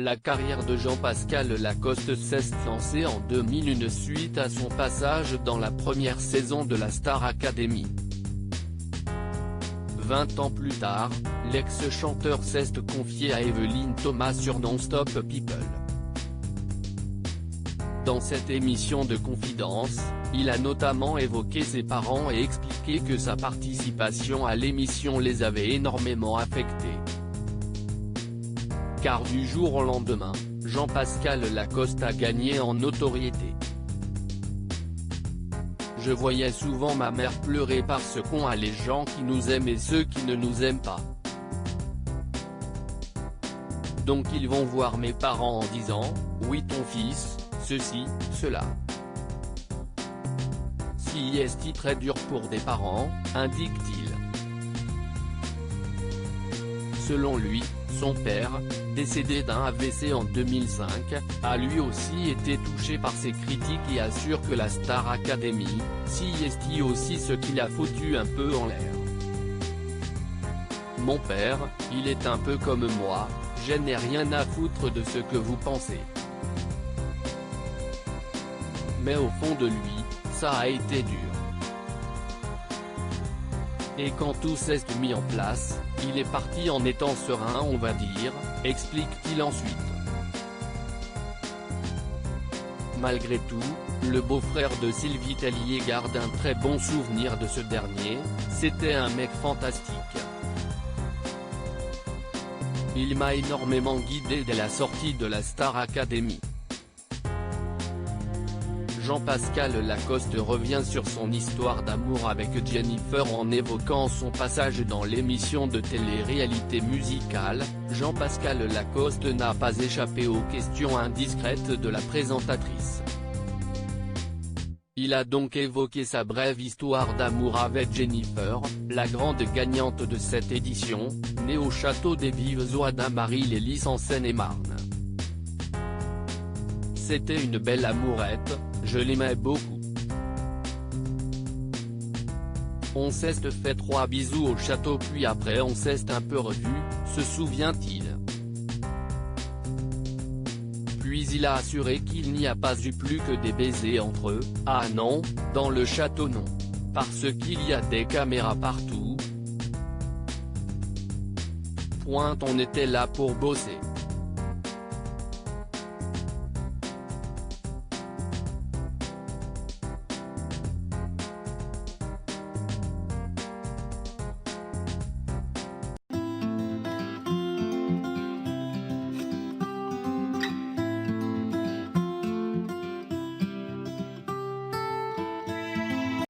La carrière de Jean-Pascal Lacoste s'est lancée en 2001 suite à son passage dans la première saison de la Star Academy. 20 ans plus tard, l'ex-chanteur s'est confié à Evelyne Thomas sur Non-Stop People. Dans cette émission de confidence, il a notamment évoqué ses parents et expliqué que sa participation à l'émission les avait énormément affectés. Car du jour au lendemain, Jean-Pascal Lacoste a gagné en notoriété. Je voyais souvent ma mère pleurer parce qu'on a les gens qui nous aiment et ceux qui ne nous aiment pas. Donc ils vont voir mes parents en disant, oui ton fils, ceci, cela. Si est très dur pour des parents, indique-t-il. Selon lui, son père, décédé d'un AVC en 2005, a lui aussi été touché par ces critiques et assure que la Star Academy, si est aussi ce qu'il a foutu un peu en l'air. Mon père, il est un peu comme moi, je n'ai rien à foutre de ce que vous pensez. Mais au fond de lui, ça a été dur. Et quand tout s'est mis en place, il est parti en étant serein on va dire, explique-t-il ensuite. Malgré tout, le beau-frère de Sylvie Tellier garde un très bon souvenir de ce dernier, c'était un mec fantastique. Il m'a énormément guidé dès la sortie de la Star Academy. Jean-Pascal Lacoste revient sur son histoire d'amour avec Jennifer en évoquant son passage dans l'émission de télé-réalité musicale. Jean-Pascal Lacoste n'a pas échappé aux questions indiscrètes de la présentatrice. Il a donc évoqué sa brève histoire d'amour avec Jennifer, la grande gagnante de cette édition, née au château des Vives Eaux d'Amarie-les-Lys en Seine-et-Marne. C'était une belle amourette, je l'aimais beaucoup. On s'est fait 3 bisous au château puis après on s'est un peu revu, se souvient-il. Puis il a assuré qu'il n'y a pas eu plus que des baisers entre eux, ah non, dans le château non. Parce qu'il y a des caméras partout. On était là pour bosser.